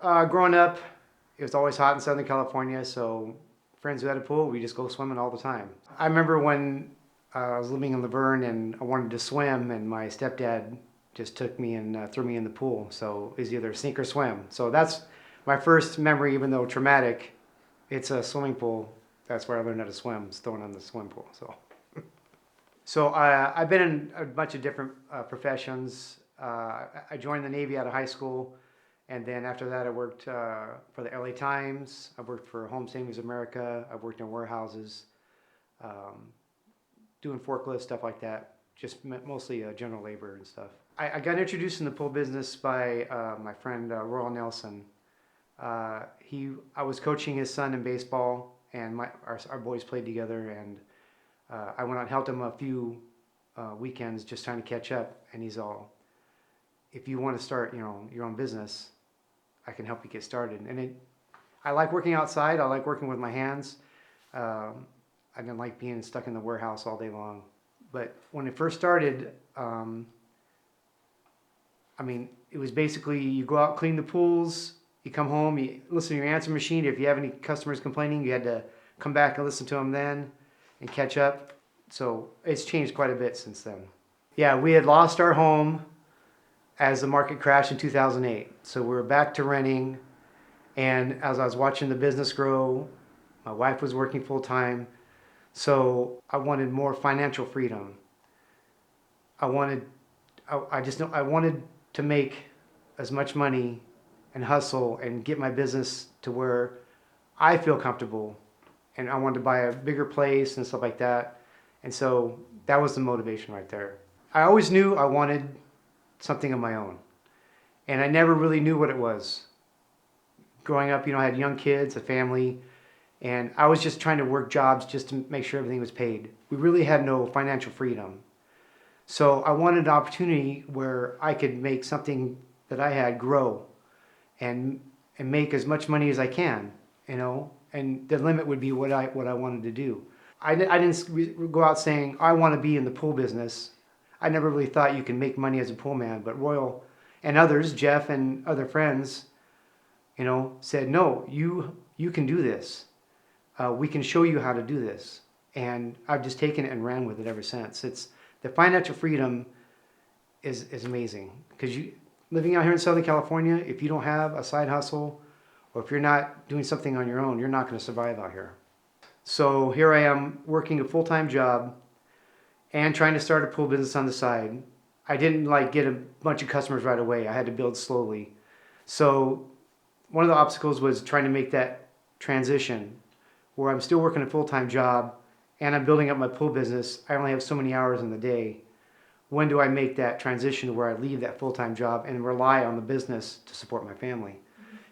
Growing up, it was always hot in Southern California, so friends who had a pool, we just go swimming all the time. I remember when I was living in Laverne and I wanted to swim, and my stepdad just took me and threw me in the pool. So it was either sink or swim. So that's my first memory, even though traumatic. It's a swimming pool. That's where I learned how to swim, was thrown in the swimming pool. So I've been in a bunch of different professions. I joined the Navy out of high school, and then after that, I worked for the LA Times. I worked for Home Savings America. I worked in warehouses, um, doing forklift stuff like that. Just mostly general labor and stuff. I got introduced in the pool business by my friend Royal Nelson. I was coaching his son in baseball, and our boys played together, and I went out and helped him a few weekends just trying to catch up. And he's all, if you want to start, your own business, I can help you get started. And I like working outside. I like working with my hands. I didn't like being stuck in the warehouse all day long. But when it first started, it was basically you go out, clean the pools, you come home, you listen to your answer machine. If you have any customers complaining, you had to come back and listen to them then and catch up. So it's changed quite a bit since then. Yeah, we had lost our home as the market crashed in 2008. So we were back to renting. And as I was watching the business grow, my wife was working full time. So I wanted more financial freedom. I wanted to make as much money and hustle and get my business to where I feel comfortable. And I wanted to buy a bigger place and stuff like that. And so that was the motivation right there. I always knew I wanted something of my own. And I never really knew what it was. Growing up, I had young kids, a family, and I was just trying to work jobs just to make sure everything was paid. We really had no financial freedom. So I wanted an opportunity where I could make something that I had grow and make as much money as I can, and the limit would be what I wanted to do. I didn't go out saying, I want to be in the pool business. I never really thought you can make money as a pool man, but Royal and others, Jeff and other friends, said, no, you can do this. We can show you how to do this. And I've just taken it and ran with it ever since. The financial freedom is amazing, because living out here in Southern California, if you don't have a side hustle, or if you're not doing something on your own, you're not going to survive out here. So here I am working a full-time job and trying to start a pool business on the side. I didn't get a bunch of customers right away. I had to build slowly. So one of the obstacles was trying to make that transition where I'm still working a full-time job and I'm building up my pool business. I only have so many hours in the day. When do I make that transition to where I leave that full-time job and rely on the business to support my family?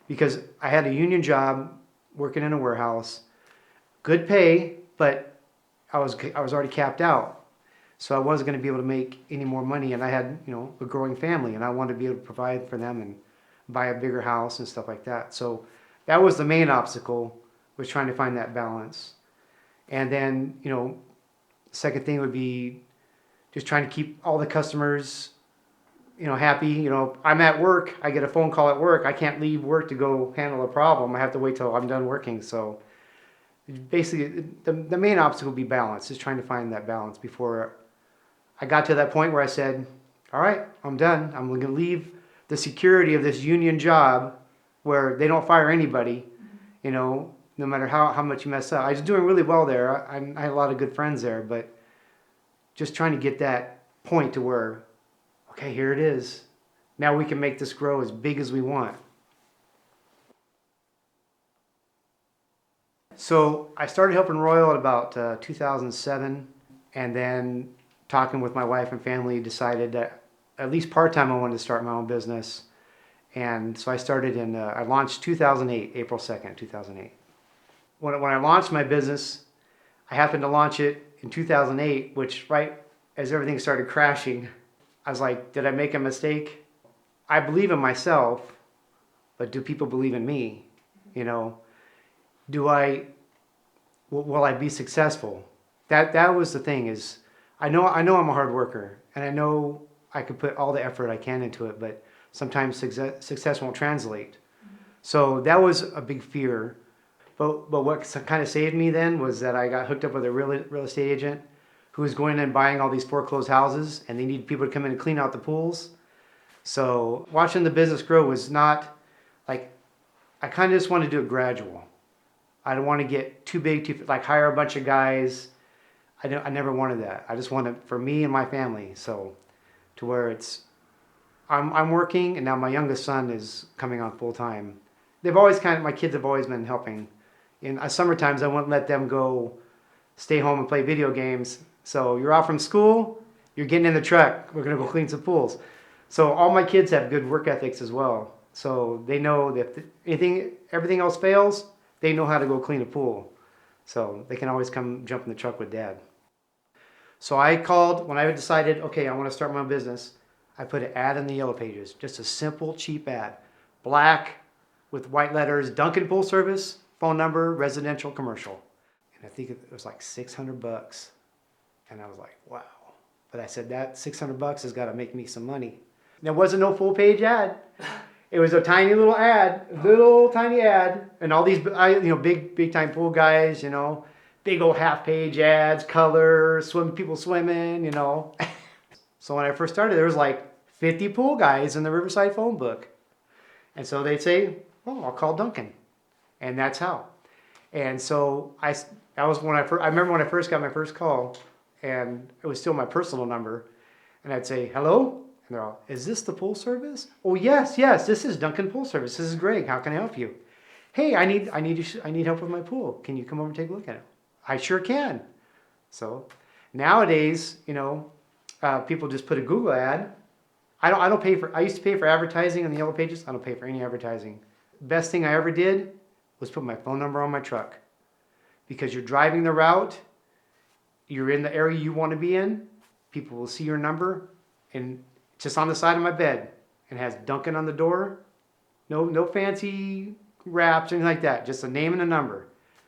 Because I had a union job working in a warehouse, good pay, but I was already capped out. So I wasn't going to be able to make any more money, and I had, a growing family, and I wanted to be able to provide for them and buy a bigger house and stuff like that. So that was the main obstacle, was trying to find that balance. And then, second thing would be just trying to keep all the customers, happy. I'm at work, I get a phone call at work, I can't leave work to go handle a problem. I have to wait till I'm done working. So basically, the main obstacle would be balance, just trying to find that balance before I got to that point where I said, all right, I'm done. I'm going to leave the security of this union job where they don't fire anybody, no matter how much you mess up. I was doing really well there. I had a lot of good friends there, but just trying to get that point to where, okay, here it is. Now we can make this grow as big as we want. So I started helping Royal at about 2007, and then talking with my wife and family, decided that at least part-time I wanted to start my own business. And so I started I launched 2008, April 2nd, 2008. When I launched my business, I happened to launch it in 2008, which right as everything started crashing, I was like, did I make a mistake? I believe in myself, but do people believe in me? Will I be successful? That was the thing, is I know I'm a hard worker, and I know I could put all the effort I can into it, but sometimes success won't translate. So that was a big fear. But what kind of saved me then was that I got hooked up with a real estate agent who was going in and buying all these foreclosed houses, and they needed people to come in and clean out the pools. So watching the business grow was not like, I kind of just want to do it gradual. I don't want to get too big, like hire a bunch of guys. I never wanted that. I just wanted for me and my family. So to where I'm working, and now my youngest son is coming on full time. My kids have always been helping. In summer times, I wouldn't let them go stay home and play video games. So you're off from school, you're getting in the truck, we're gonna go clean some pools. So all my kids have good work ethics as well. So they know that everything else fails, they know how to go clean a pool. So they can always come jump in the truck with dad. So I called, when I decided, okay, I want to start my own business, I put an ad in the Yellow Pages, just a simple, cheap ad. Black with white letters, Duncan Pool Service, phone number, residential, commercial. And I think it was like $600. And I was like, wow. But I said, that $600 has got to make me some money. There wasn't no full page ad. It was a tiny little ad, little tiny ad. And all these, big time pool guys, big old half page ads, colors, people swimming, So when I first started, there was like 50 pool guys in the Riverside phone book. And so they'd say, oh, I'll call Duncan. And that's how. And so I remember when I first got my first call, and it was still my personal number, and I'd say, hello? And they're all, is this the pool service? Oh, yes, this is Duncan Pool Service. This is Greg. How can I help you? Hey, I need help with my pool. Can you come over and take a look at it? I sure can. So nowadays, people just put a Google ad. I used to pay for advertising on the Yellow Pages. I don't pay for any advertising. Best thing I ever did was put my phone number on my truck. Because you're driving the route, you're in the area you want to be in, people will see your number, and just on the side of my bed, and it has Duncan on the door. No fancy wraps or anything like that, just a name and a number.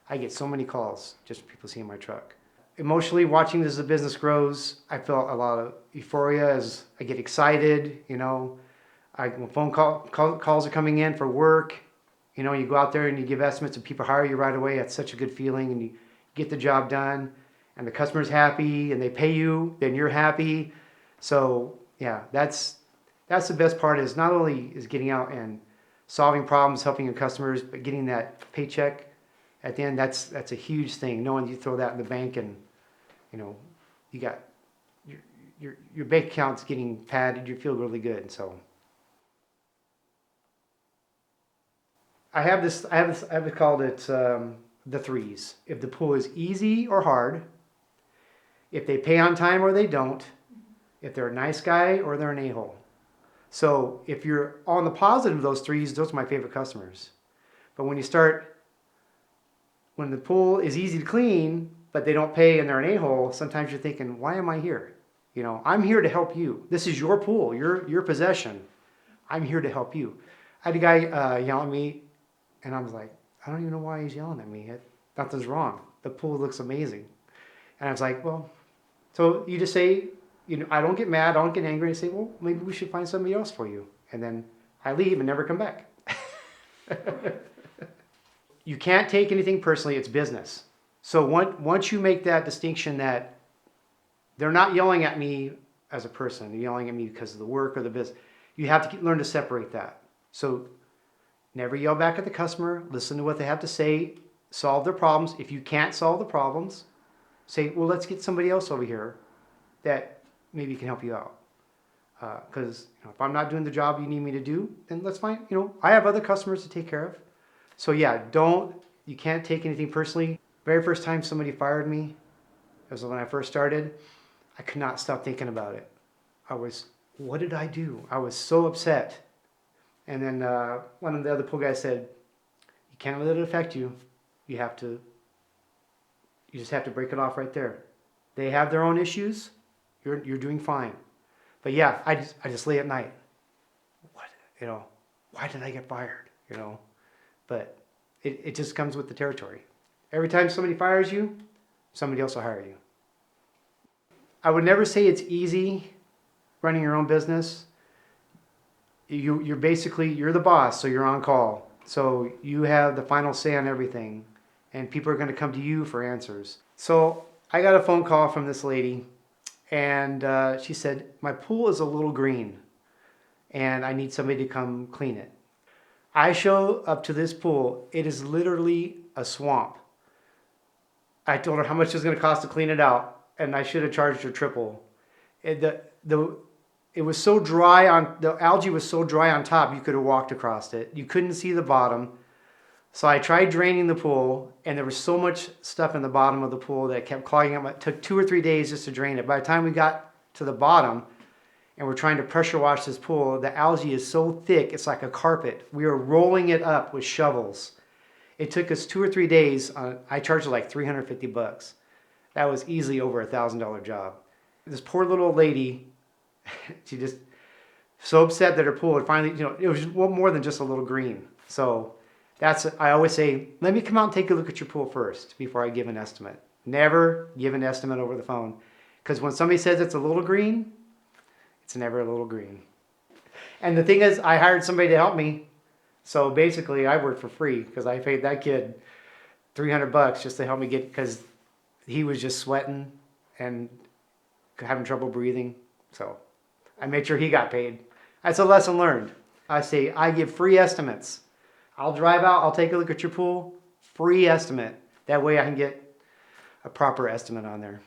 I get so many calls just people seeing my truck. Emotionally, watching this as the business grows, I felt a lot of euphoria as I get excited, when phone calls are coming in for work, you go out there and you give estimates and people hire you right away. That's such a good feeling, and you get the job done and the customer's happy and they pay you, then you're happy. So yeah, that's the best part, is not only is getting out and solving problems, helping your customers, but getting that paycheck at the end. That's a huge thing. Knowing you throw that in the bank and you got your bank account's getting padded, you feel really good. So I have called it the threes. If the pool is easy or hard, if they pay on time or they don't, if they're a nice guy or they're an a-hole. So if you're on the positive of those threes, those are my favorite customers. But when the pool is easy to clean, but they don't pay and they're an a-hole, sometimes you're thinking, why am I here? I'm here to help you. This is your pool, your possession. I'm here to help you. I had a guy yell at me, and I was like, I don't even know why he's yelling at me. Nothing's wrong. The pool looks amazing. And I was like, well, so you just say, I don't get mad, I don't get angry, and say, well, maybe we should find somebody else for you. And then I leave and never come back. You can't take anything personally, it's business. So once you make that distinction that they're not yelling at me as a person, they're yelling at me because of the work or the business, you have to learn to separate that. So never yell back at the customer, listen to what they have to say, solve their problems. If you can't solve the problems, say, well, let's get somebody else over here that maybe can help you out. Because if I'm not doing the job you need me to do, then let's find, I have other customers to take care of. So yeah, you can't take anything personally. Very first time somebody fired me, it was when I first started, I could not stop thinking about it. What did I do? I was so upset. And then one of the other pool guys said, you can't let it affect you. You just have to break it off right there. They have their own issues. You're doing fine. But yeah, I just lay at night. Why did I get fired? But it just comes with the territory. Every time somebody fires you, somebody else will hire you. I would never say it's easy running your own business. You're the boss, so you're on call. So you have the final say on everything, and people are going to come to you for answers. So I got a phone call from this lady, and she said, my pool is a little green, and I need somebody to come clean it. I show up to this pool. It is literally a swamp. I told her how much it was going to cost to clean it out, and I should have charged her triple. It was so dry the algae was so dry on top, you could have walked across it. You couldn't see the bottom. So I tried draining the pool, and there was so much stuff in the bottom of the pool that kept clogging up. It took 2 or 3 days just to drain it. By the time we got to the bottom and we're trying to pressure wash this pool, the algae is so thick, it's like a carpet. We were rolling it up with shovels. It took us 2 or 3 days. I charged her like $350. That was easily over $1,000 job. This poor little lady, she just so upset that her pool had finally, it was more than just a little green. So I always say, let me come out and take a look at your pool first before I give an estimate. Never give an estimate over the phone. Because when somebody says it's a little green, it's never a little green. And the thing is, I hired somebody to help me. So basically, I worked for free because I paid that kid $300 just to help me because he was just sweating and having trouble breathing. So I made sure he got paid. That's a lesson learned. I say, I give free estimates. I'll drive out, I'll take a look at your pool, free estimate. That way I can get a proper estimate on there.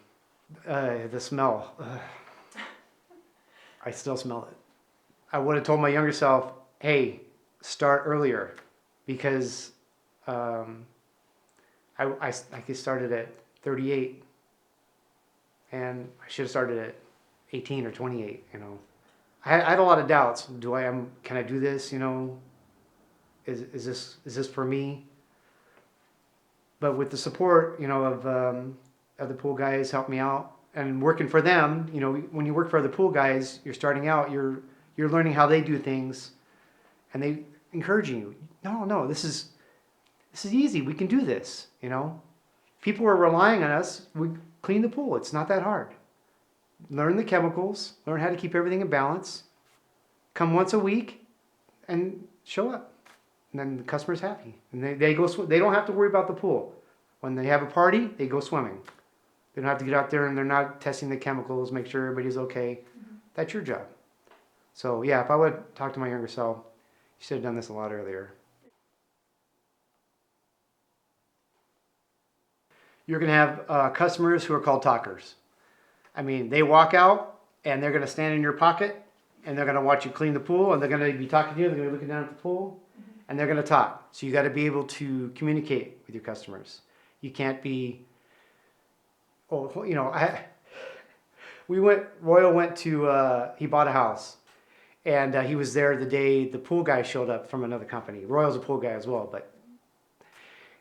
The smell. I still smell it. I would have told my younger self, hey, start earlier, because I started at 38 and I should have started at 18 or 28, I had a lot of doubts. Can I do this, Is this for me? But with the support, of the pool guys helped me out, and working for them, when you work for other pool guys, you're starting out, you're learning how they do things, and they encouraging you. No, this is easy. We can do this. People are relying on us. We clean the pool. It's not that hard. Learn the chemicals. Learn how to keep everything in balance. Come once a week, and show up. And then the customer's happy. And they go they don't have to worry about the pool. When they have a party, they go swimming. They don't have to get out there and they're not testing the chemicals, make sure everybody's okay. Mm-hmm. That's your job. So yeah, if I would talk to my younger self, you should have done this a lot earlier. You're going to have customers who are called talkers. They walk out and they're going to stand in your pocket and they're going to watch you clean the pool, and they're going to be talking to you. They're going to be looking down at the pool. And they're going to talk. So you got to be able to communicate with your customers. You can't be, Royal went to, he bought a house. And he was there the day the pool guy showed up from another company. Royal's a pool guy as well.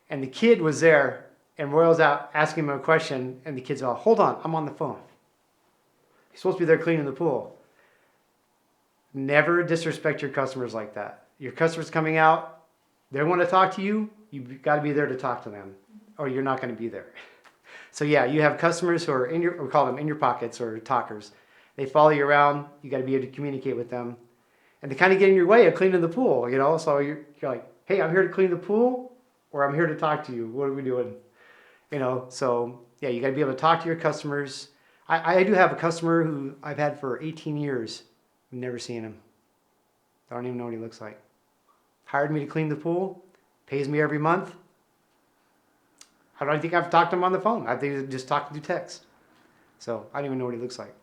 And the kid was there, and Royal's out asking him a question, and the kid's all, hold on, I'm on the phone. He's supposed to be there cleaning the pool. Never disrespect your customers like that. Your customers coming out, they want to talk to you, you've got to be there to talk to them, or you're not going to be there. So yeah, you have customers who are we call them in your pockets, or talkers. They follow you around, you got to be able to communicate with them. And they kind of get in your way of cleaning the pool, so you're like, hey, I'm here to clean the pool, or I'm here to talk to you. What are we doing? So yeah, you got to be able to talk to your customers. I do have a customer who I've had for 18 years. I've never seen him. I don't even know what he looks like. Hired me to clean the pool, pays me every month. I don't think I've talked to him on the phone. I think just talked through text. So I don't even know what he looks like.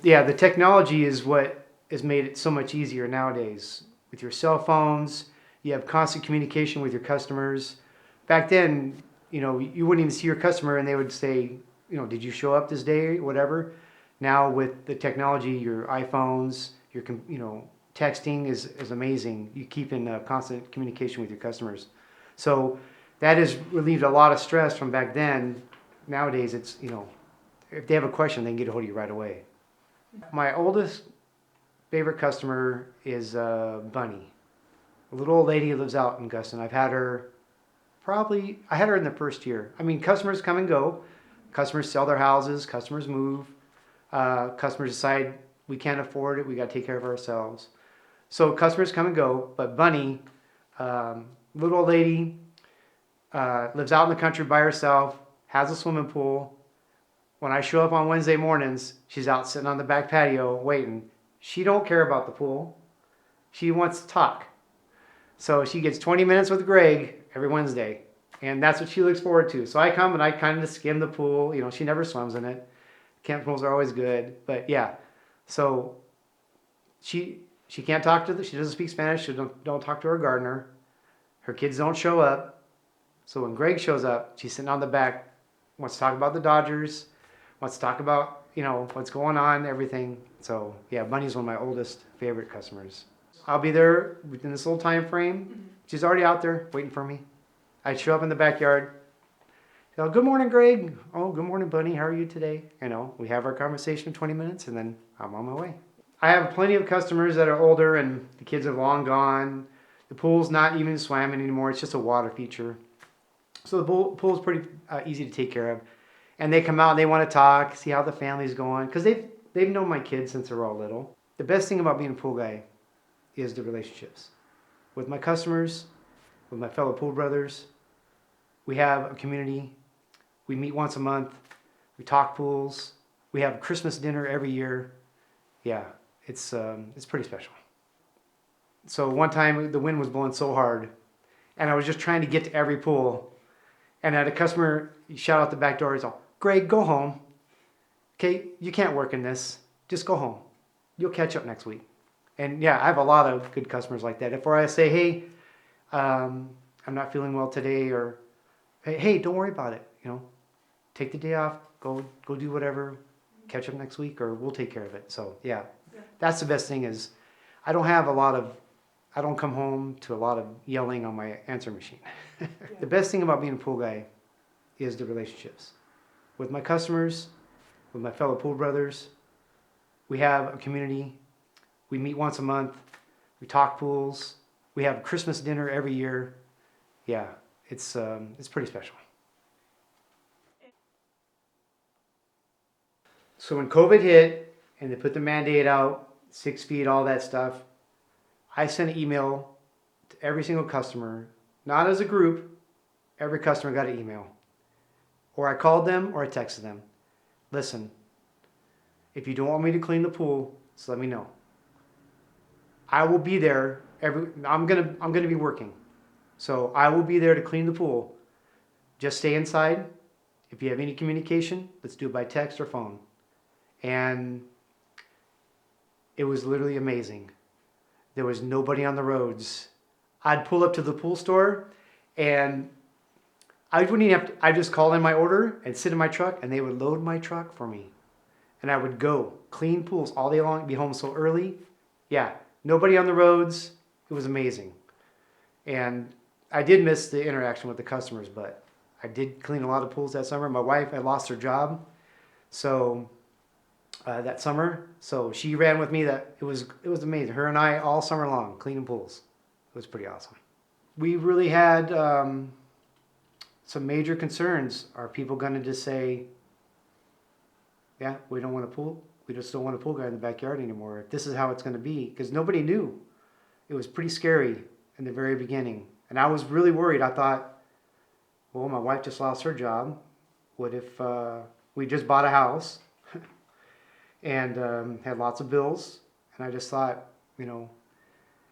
Yeah, the technology is what has made it so much easier nowadays. With your cell phones, you have constant communication with your customers. Back then, you wouldn't even see your customer and they would say, did you show up this day, whatever. Now with the technology, your iPhones, your texting is amazing. You keep in constant communication with your customers. So that has relieved a lot of stress from back then. Nowadays, it's, if they have a question, they can get a hold of you right away. My oldest favorite customer is Bunny, a little old lady who lives out in Guston. I had her in the first year. Customers come and go. Customers sell their houses. Customers move. Customers decide we can't afford it. We got to take care of ourselves. So customers come and go, but Bunny, Little old lady, lives out in the country by herself, has a swimming pool. When I show up on Wednesday mornings, she's out sitting on the back patio waiting. She don't care about the pool. She wants to talk. So she gets 20 minutes with Greg every Wednesday. And that's what she looks forward to. So I come and I kind of skim the pool. She never swims in it. Camp pools are always good. But yeah, so she can't talk to she doesn't speak Spanish. She don't talk to her gardener. Her kids don't show up. So when Greg shows up, she's sitting on the back, wants to talk about the Dodgers, wants to talk about, what's going on, everything. So yeah, Bunny's one of my oldest favorite customers. I'll be there within this little time frame. She's already out there waiting for me. I show up in the backyard. Good morning, Greg. Oh, good morning, Bunny. How are you today? We have our conversation in 20 minutes and then I'm on my way. I have plenty of customers that are older and the kids are long gone. The pool's not even swimming anymore. It's just a water feature. So the pool's pretty easy to take care of. And they come out and they want to talk, see how the family's going. Because they've known my kids since they were all little. The best thing about being a pool guy is the relationships. With my customers, with my fellow pool brothers. We have a community. We meet once a month. We talk pools. We have Christmas dinner every year. Yeah, it's pretty special. So one time the wind was blowing so hard and I was just trying to get to every pool. And I had a customer shout out the back door. He's all, Greg, go home. Okay, you can't work in this. Just go home. You'll catch up next week. And yeah, I have a lot of good customers like that. If I say, hey, I'm not feeling well today, or hey, don't worry about it. Take the day off, go do whatever, catch up next week, or we'll take care of it. So yeah, that's the best thing is I don't come home to a lot of yelling on my answer machine. The best thing about being a pool guy is the relationships. With my customers, with my fellow pool brothers, we have a community. We meet once a month. We talk pools. We have Christmas dinner every year. Yeah, it's pretty special. So when COVID hit and they put the mandate out, 6 feet, all that stuff, I sent an email to every single customer, not as a group, every customer got an email. Or I called them or I texted them. Listen, if you don't want me to clean the pool, just let me know. I will be there I'm gonna be working. So I will be there to clean the pool. Just stay inside. If you have any communication, let's do it by text or phone. And it was literally amazing. There was nobody on the roads. I'd pull up to the pool store and I wouldn't even have to, I'd just call in my order and sit in my truck and they would load my truck for me. And I would go clean pools all day long, be home so early. Yeah, nobody on the roads. It was amazing. And I did miss the interaction with the customers, but I did clean a lot of pools that summer. My wife had lost her job, so that summer, so she ran with me. That it was amazing. Her and I all summer long cleaning pools. It was pretty awesome. We really had some major concerns. Are people going to just say, yeah, we don't want a pool. We just don't want a pool guy in the backyard anymore. This is how it's going to be, because nobody knew. It was pretty scary in the very beginning. And I was really worried. I thought, well, my wife just lost her job. What if we just bought a house and had lots of bills? And I just thought,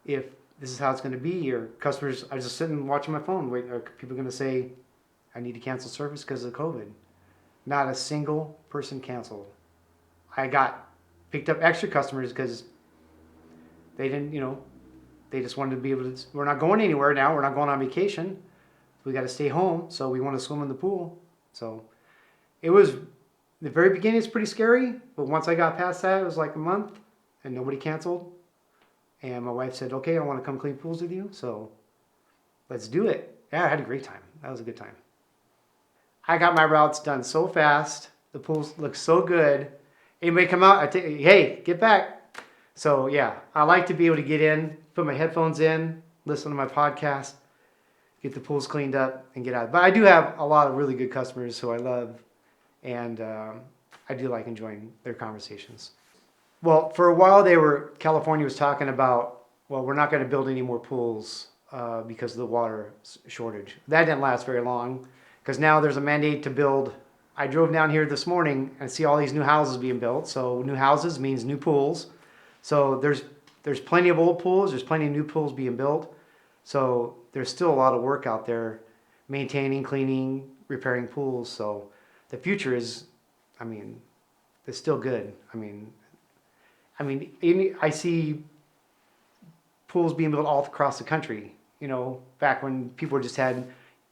if this is how it's going to be, or customers, I was just sitting watching my phone. Wait, are people going to say, I need to cancel service because of COVID? Not a single person canceled. I picked up extra customers because they didn't, they just wanted to be able to, we're not going anywhere now. We're not going on vacation. We got to stay home. So we want to swim in the pool. So it was, the very beginning is pretty scary. But once I got past that, it was like a month and nobody canceled. And my wife said, okay, I want to come clean pools with you. So let's do it. Yeah, I had a great time. That was a good time. I got my routes done so fast. The pools look so good. Anybody come out, I take, hey, get back. So yeah, I like to be able to get in, put my headphones in, listen to my podcast, get the pools cleaned up, and get out. But I do have a lot of really good customers who I love, and I do like enjoying their conversations. Well, for a while California was talking about, well, we're not going to build any more pools because of the water shortage. That didn't last very long because now there's a mandate to build. I drove down here this morning and see all these new houses being built. So new houses means new pools. So there's plenty of old pools. There's plenty of new pools being built. So there's still a lot of work out there, maintaining, cleaning, repairing pools. So the future is, I mean, it's still good. I see pools being built all across the country. You know, back when people just had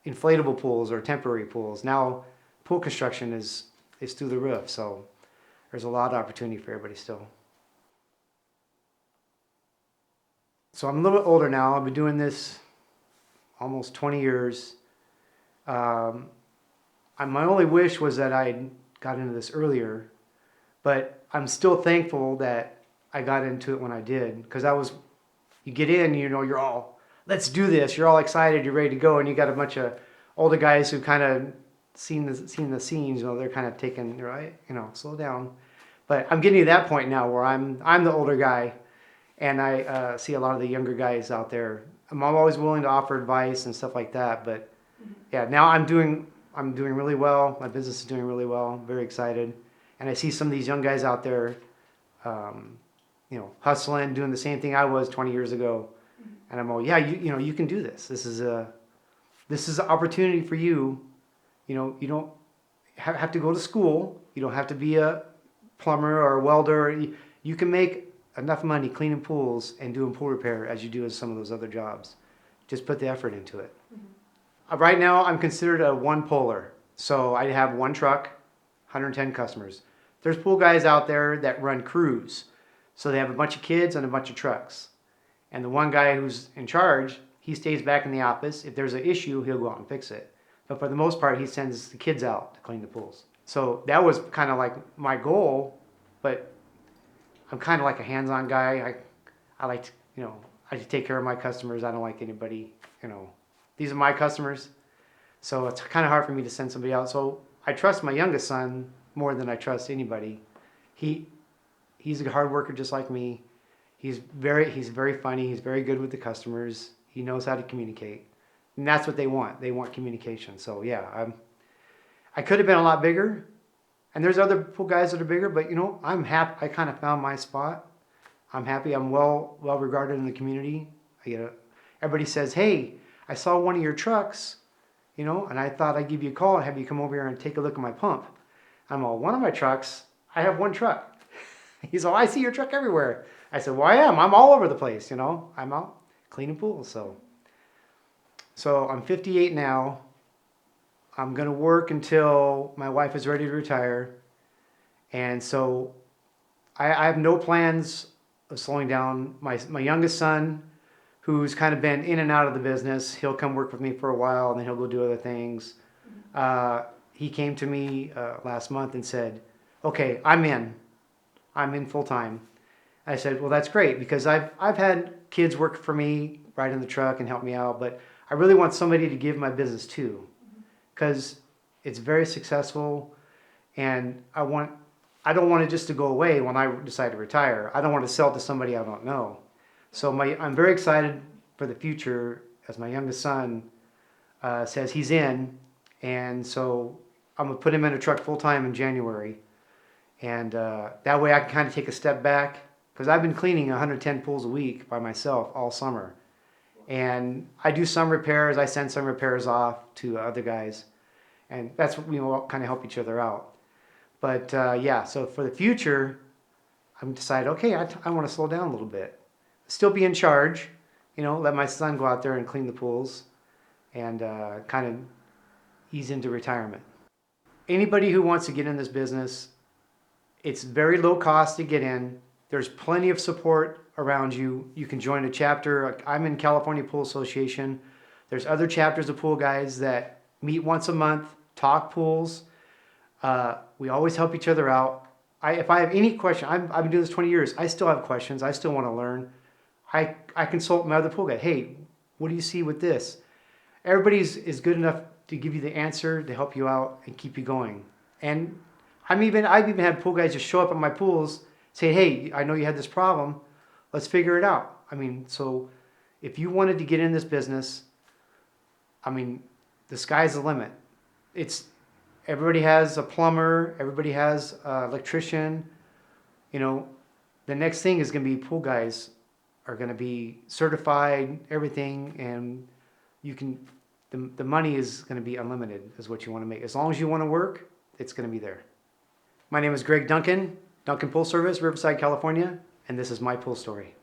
inflatable pools or temporary pools. Now pool construction is through the roof. So there's a lot of opportunity for everybody still. So I'm a little bit older now. I've been doing this almost 20 years. Um, my only wish was that I got into this earlier, but I'm still thankful that I got into it when I did, because you get in, you know, you're all, let's do this. You're all excited, you're ready to go, and you got a bunch of older guys who kind of seen the scenes. You know, they're kind of taking, right, you know, slow down. But I'm getting to that point now where I'm the older guy, and I see a lot of the younger guys out there. I'm always willing to offer advice and stuff like that. But yeah, now I'm doing really well. My business is doing really well. I'm very excited, and I see some of these young guys out there, you know, hustling, doing the same thing I was 20 years ago. And I'm all, yeah, you know, you can do this. This is an opportunity for you. You know, you don't have to go to school. You don't have to be a plumber or a welder. You can make enough money cleaning pools and doing pool repair as you do as some of those other jobs. Just put the effort into it. Right now, I'm considered a one poler. So I have one truck, 110 customers. There's pool guys out there that run crews. So they have a bunch of kids and a bunch of trucks. And the one guy who's in charge, he stays back in the office. If there's an issue, he'll go out and fix it. But for the most part, he sends the kids out to clean the pools. So that was kind of like my goal, but I'm kind of like a hands-on guy. I like to, you know, I take care of my customers. I don't like anybody, you know, these are my customers. So it's kind of hard for me to send somebody out. So I trust my youngest son more than I trust anybody. He's a hard worker just like me. He's very funny. He's very good with the customers. He knows how to communicate. And that's what they want. They want communication. So yeah, I could have been a lot bigger. And there's other pool guys that are bigger, but you know, I'm happy. I kind of found my spot. I'm happy. I'm well regarded in the community. Everybody says, "Hey, I saw one of your trucks, you know, and I thought I'd give you a call and have you come over here and take a look at my pump." I'm all, one of my trucks, I have one truck. He's all, "I see your truck everywhere." I said, "Well, I am. I'm all over the place, you know. I'm out cleaning pools." So I'm 58 now. I'm going to work until my wife is ready to retire. And so I have no plans of slowing down. My youngest son, who's kind of been in and out of the business, he'll come work with me for a while, and then he'll go do other things. He came to me last month and said, "Okay, I'm in full time." I said, "Well, that's great, because I've had kids work for me, ride in the truck and help me out, but I really want somebody to give my business to, because it's very successful, and I don't want it just to go away when I decide to retire. I don't want to sell it to somebody I don't know." So I'm very excited for the future, as my youngest son says he's in, and so I'm gonna put him in a truck full time in January, and that way I can kind of take a step back, because I've been cleaning 110 pools a week by myself all summer, and I do some repairs. I send some repairs off to other guys, and that's what we all kind of help each other out. But yeah, so for the future, I'm decided, okay, I want to slow down a little bit, still be in charge, you know, let my son go out there and clean the pools, and kind of ease into retirement. Anybody who wants to get in this business, it's very low cost to get in. There's plenty of support around you. You can join a chapter. I'm in California Pool Association. There's other chapters of pool guys that meet once a month, talk pools. We always help each other out. If I have any question, I've been doing this 20 years. I still have questions. I still want to learn. I consult my other pool guy. "Hey, what do you see with this?" Everybody's good enough to give you the answer, to help you out and keep you going. And I've even had pool guys just show up at my pools, say, "Hey, I know you had this problem. Let's figure it out." I mean, so if you wanted to get in this business, I mean, the sky's the limit. It's everybody has a plumber, everybody has an electrician. You know, the next thing is going to be pool guys are going to be certified, everything, and you can. The money is going to be unlimited, is what you want to make. As long as you want to work, it's going to be there. My name is Greg Duncan, Duncan Pool Service, Riverside, California, and this is my pool story.